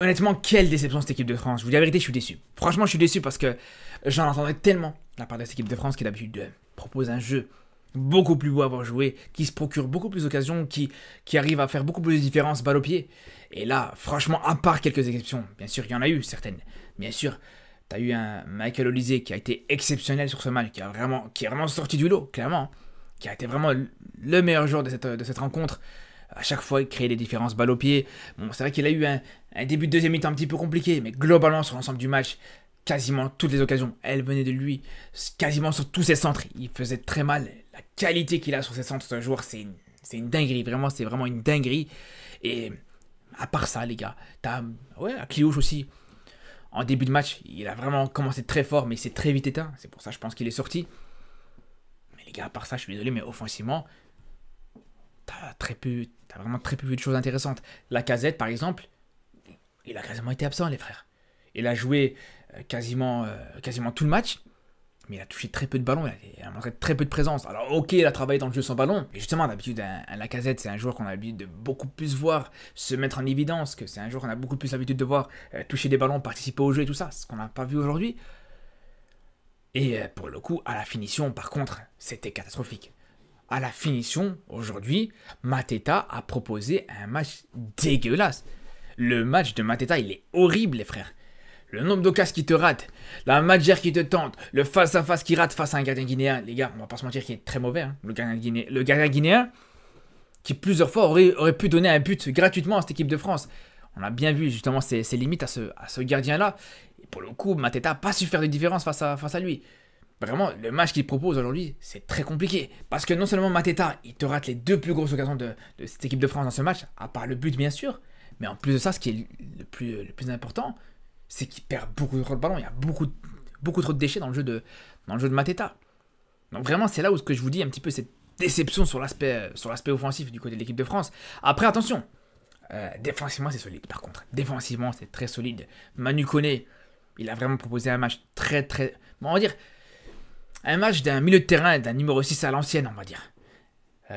Honnêtement, quelle déception cette équipe de France. Je vous dis la vérité, je suis déçu. Franchement, je suis déçu parce que j'en entendais tellement de la part de cette équipe de France qui d'habitude propose un jeu beaucoup plus beau à avoir joué, qui se procure beaucoup plus d'occasions, qui arrive à faire beaucoup plus de différence balle au pied. Et là, franchement, à part quelques exceptions, bien sûr, il y en a eu certaines. Bien sûr, t'as eu un Michael Olise qui a été exceptionnel sur ce match, qui est vraiment sorti du lot, clairement. Qui a été vraiment le meilleur joueur de cette rencontre. À chaque fois, il créait des différences balle au pied. Bon, c'est vrai qu'il a eu un début de deuxième mi-temps un petit peu compliqué, mais globalement, sur l'ensemble du match, quasiment toutes les occasions, elles venaient de lui. Quasiment sur tous ses centres, il faisait très mal. La qualité qu'il a sur ses centres, ce joueur, c'est une dinguerie. Vraiment, c'est vraiment une dinguerie. Et à part ça, les gars, t'as Akliouche aussi. En début de match, il a vraiment commencé très fort, mais il s'est très vite éteint. C'est pour ça, je pense qu'il est sorti. Mais les gars, à part ça, je suis désolé, mais offensivement, t'as vraiment très peu vu de choses intéressantes. Lacazette, par exemple, il a quasiment été absent, les frères. Il a joué quasiment tout le match, mais il a touché très peu de ballons, il a montré très peu de présence. Alors ok, il a travaillé dans le jeu sans ballon, mais justement, d'habitude, un Lacazette, c'est un joueur qu'on a l'habitude de beaucoup plus voir se mettre en évidence, que c'est un joueur qu'on a beaucoup plus l'habitude de voir toucher des ballons, participer au jeu et tout ça, ce qu'on n'a pas vu aujourd'hui. Et pour le coup, à la finition, par contre, c'était catastrophique. À la finition, aujourd'hui, Mateta a proposé un match dégueulasse. Le match de Mateta, il est horrible, les frères. Le nombre d'occasions qui te rate, la matchère qui te tente, le face-à-face qui rate face à un gardien guinéen. Les gars, on va pas se mentir qu'il est très mauvais, hein, le gardien guinéen, qui plusieurs fois aurait pu donner un but gratuitement à cette équipe de France. On a bien vu justement ses limites à ce gardien-là. Et pour le coup, Mateta n'a pas su faire de différence face à lui. Vraiment, le match qu'il propose aujourd'hui, c'est très compliqué. Parce que non seulement Mateta, il te rate les deux plus grosses occasions de cette équipe de France dans ce match, à part le but bien sûr, mais en plus de ça, ce qui est le plus important, c'est qu'il perd beaucoup trop de ballons. Il y a beaucoup trop de déchets dans le jeu de Mateta. Donc vraiment, c'est là où ce que je vous dis un petit peu cette déception sur l'aspect offensif du côté de l'équipe de France. Après, attention, défensivement, c'est solide par contre. Défensivement, c'est très solide. Manu Koné, il a vraiment proposé un match très... Bon, on va dire... Un match d'un milieu de terrain, d'un numéro 6 à l'ancienne, on va dire.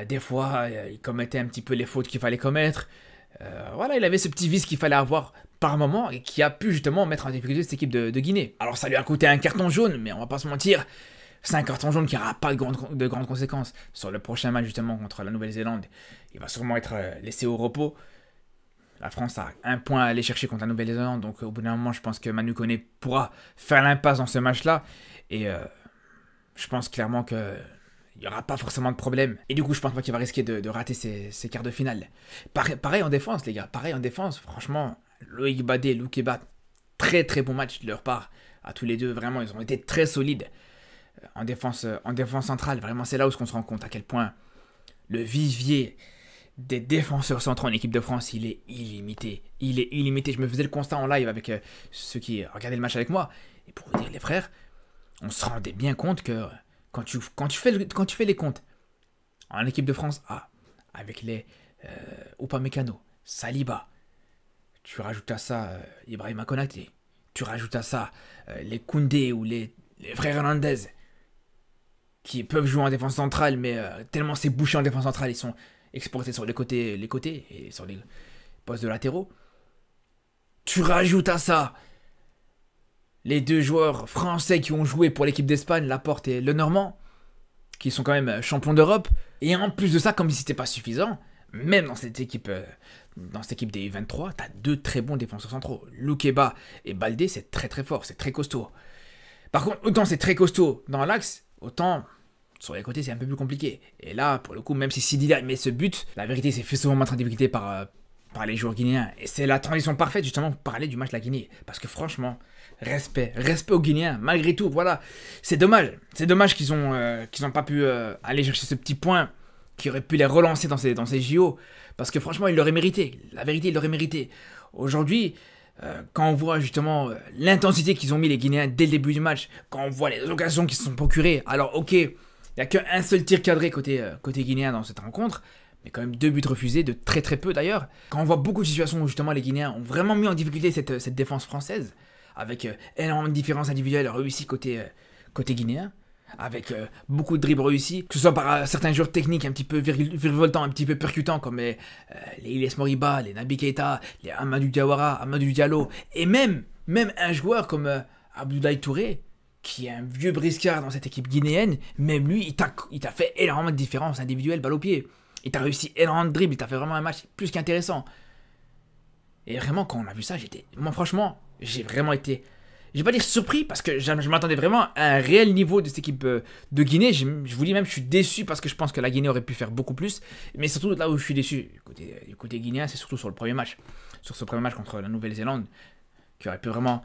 Des fois, il commettait un petit peu les fautes qu'il fallait commettre. Voilà, il avait ce petit vice qu'il fallait avoir par moment et qui a pu justement mettre en difficulté cette équipe de Guinée. Alors ça lui a coûté un carton jaune, mais on va pas se mentir, c'est un carton jaune qui n'aura pas de grandes conséquences. Sur le prochain match justement contre la Nouvelle-Zélande, il va sûrement être laissé au repos. La France a un point à aller chercher contre la Nouvelle-Zélande, donc au bout d'un moment, je pense que Manu Koné pourra faire l'impasse dans ce match-là. Et... je pense clairement qu'il n'y aura pas forcément de problème. Et du coup, je pense pas qu'il va risquer de rater ses quarts de finale. Pareil en défense, les gars. Pareil en défense. Franchement, Loïc Badé, Loukeba, très bon match de leur part. À tous les deux, vraiment, ils ont été très solides. En défense centrale, vraiment, c'est là où on se rend compte à quel point le vivier des défenseurs centraux en équipe de France, il est illimité. Il est illimité. Je me faisais le constat en live avec ceux qui regardaient le match avec moi. Et pour vous dire, les frères, on se rendait bien compte que quand tu fais les comptes en équipe de France A, avec les Upamecano, Saliba, tu rajoutes à ça Ibrahima Konaté, tu rajoutes à ça les Koundé ou les frères Hernandez, qui peuvent jouer en défense centrale, mais tellement c'est bouché en défense centrale, ils sont exportés sur les côtés et sur les postes de latéraux. Tu rajoutes à ça les deux joueurs français qui ont joué pour l'équipe d'Espagne, Laporte et Lenormand, qui sont quand même champions d'Europe. Et en plus de ça, comme si c'était pas suffisant, même dans cette équipe des U23, t'as deux très bons défenseurs centraux. Loukeba et Baldé, c'est très fort, c'est très costaud. Par contre, autant c'est très costaud dans l'axe, autant sur les côtés c'est un peu plus compliqué. Et là, pour le coup, même si Sidila met ce but, la vérité c'est fait souvent mettre en difficulté par les joueurs guinéens. Et c'est la transition parfaite justement pour parler du match de la Guinée. Parce que franchement, respect aux Guinéens, malgré tout, voilà. C'est dommage qu'ils ont pas pu aller chercher ce petit point qui aurait pu les relancer dans ces JO. Parce que franchement, ils l'auraient mérité. La vérité, ils l'auraient mérité. Aujourd'hui, quand on voit justement l'intensité qu'ils ont mis les Guinéens dès le début du match, quand on voit les occasions qui se sont procurées, alors ok, il n'y a qu'un seul tir cadré côté guinéen dans cette rencontre, mais quand même 2 buts refusés, de très peu d'ailleurs. Quand on voit beaucoup de situations où justement les Guinéens ont vraiment mis en difficulté cette défense française, avec énormément de différences individuelles réussies côté guinéen, avec beaucoup de dribbles réussis, que ce soit par certains joueurs techniques un petit peu virevoltants, un petit peu percutants, comme les Ilyes Moriba, les Naby Keita, les Amadou Diawara, Amadou Diallo, et même un joueur comme Abdoulaye Touré, qui est un vieux briscard dans cette équipe guinéenne, même lui, il t'a fait énormément de différences individuelles, balle au pied. Il t'a réussi énormément de dribbles, il t'a fait vraiment un match plus qu'intéressant. Et vraiment, quand on a vu ça, moi franchement, j'ai vraiment été... Je vais pas dire surpris, parce que je m'attendais vraiment à un réel niveau de cette équipe de Guinée. Je vous dis même, je suis déçu parce que je pense que la Guinée aurait pu faire beaucoup plus. Mais surtout, là où je suis déçu, du côté guinéen, c'est surtout sur le premier match. Sur ce premier match contre la Nouvelle-Zélande, qui aurait pu vraiment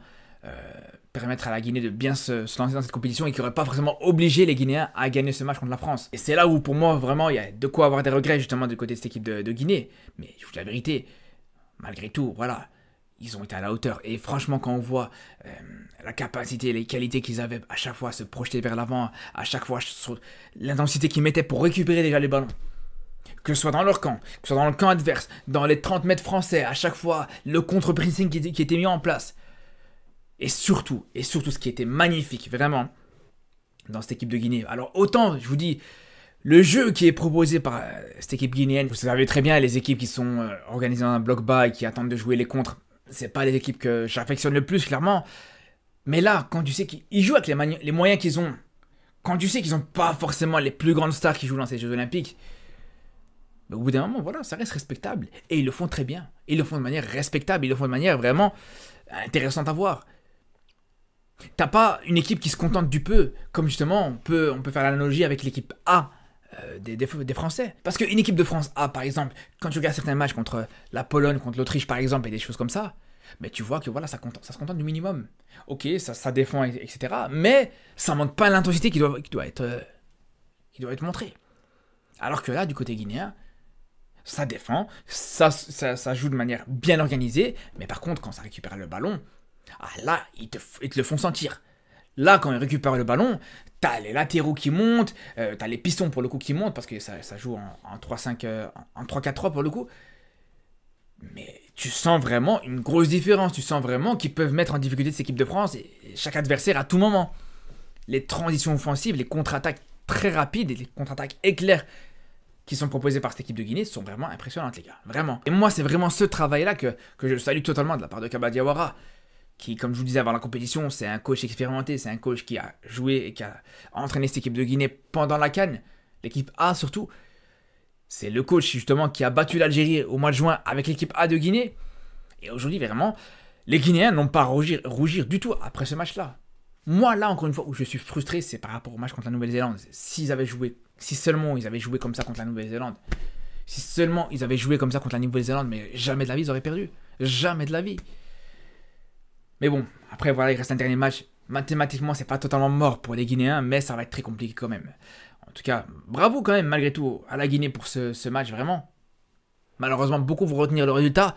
permettre à la Guinée de bien se lancer dans cette compétition et qui n'aurait pas forcément obligé les Guinéens à gagner ce match contre la France. Et c'est là où, pour moi, vraiment, il y a de quoi avoir des regrets, justement, du côté de cette équipe de Guinée. Mais je vous dis la vérité, malgré tout, voilà... Ils ont été à la hauteur. Et franchement, quand on voit la capacité, les qualités qu'ils avaient à chaque fois à se projeter vers l'avant, à chaque fois l'intensité qu'ils mettaient pour récupérer déjà les ballons, que ce soit dans leur camp, que ce soit dans le camp adverse, dans les 30 mètres français, à chaque fois, le contre-pressing qui était mis en place. Et surtout, ce qui était magnifique, vraiment, dans cette équipe de Guinée. Alors autant, je vous dis, le jeu qui est proposé par cette équipe guinéenne, vous savez très bien, les équipes qui sont organisées dans un bloc bas et qui attendent de jouer les contres, c'est pas les équipes que j'affectionne le plus, clairement. Mais là, quand tu sais qu'ils jouent avec les moyens qu'ils ont, quand tu sais qu'ils n'ont pas forcément les plus grandes stars qui jouent dans ces Jeux Olympiques, au bout d'un moment, voilà, ça reste respectable. Et ils le font très bien. Ils le font de manière respectable. Ils le font de manière vraiment intéressante à voir. T'as pas une équipe qui se contente du peu, comme justement, on peut faire l'analogie avec l'équipe A des Français. Parce qu'une équipe de France A, par exemple, quand tu regardes certains matchs contre la Pologne, contre l'Autriche, par exemple, et des choses comme ça, mais tu vois que voilà, ça se contente du minimum. Ok, ça défend, etc. Mais ça montre pas l'intensité qui doit être montrée. Alors que là, du côté guinéen, ça défend, ça joue de manière bien organisée, mais par contre, quand ça récupère le ballon, là, ils te le font sentir. Là, quand ils récupèrent le ballon, t'as les latéraux qui montent, t'as les pistons pour le coup qui montent, parce que ça joue en 3-5, en 3-4-3 pour le coup. Mais tu sens vraiment une grosse différence, tu sens vraiment qu'ils peuvent mettre en difficulté cette équipe de France et chaque adversaire à tout moment. Les transitions offensives, les contre-attaques très rapides et les contre-attaques éclairs qui sont proposées par cette équipe de Guinée sont vraiment impressionnantes, les gars. Vraiment. Et moi, c'est vraiment ce travail-là que je salue totalement de la part de Kaba Diawara, qui, comme je vous disais avant la compétition, c'est un coach expérimenté, c'est un coach qui a joué et qui a entraîné cette équipe de Guinée pendant la CAN, l'équipe A surtout. C'est le coach justement qui a battu l'Algérie au mois de juin avec l'équipe A de Guinée. Et aujourd'hui, vraiment, les Guinéens n'ont pas à rougir du tout après ce match-là. Moi, là, encore une fois, où je suis frustré, c'est par rapport au match contre la Nouvelle-Zélande. Si seulement ils avaient joué comme ça contre la Nouvelle-Zélande, si seulement ils avaient joué comme ça contre la Nouvelle-Zélande, mais jamais de la vie, ils auraient perdu. Jamais de la vie. Mais bon, après, voilà, il reste un dernier match. Mathématiquement, c'est pas totalement mort pour les Guinéens, mais ça va être très compliqué quand même. En tout cas, bravo quand même, malgré tout, à la Guinée pour ce match, vraiment. Malheureusement, beaucoup vont retenir le résultat,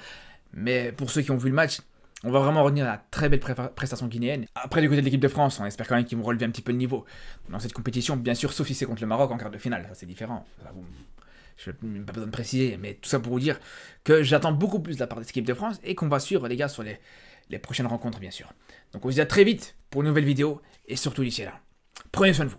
mais pour ceux qui ont vu le match, on va vraiment retenir la très belle prestation guinéenne. Après, du côté de l'équipe de France, on espère quand même qu'ils vont relever un petit peu le niveau dans cette compétition, bien sûr, sauf si c'est contre le Maroc en quart de finale, ça c'est différent. Je n'ai pas besoin de préciser, mais tout ça pour vous dire que j'attends beaucoup plus de la part de cette équipe de France et qu'on va suivre les gars sur les prochaines rencontres, bien sûr. Donc on se dit à très vite pour une nouvelle vidéo, et surtout d'ici là, prenez soin de vous.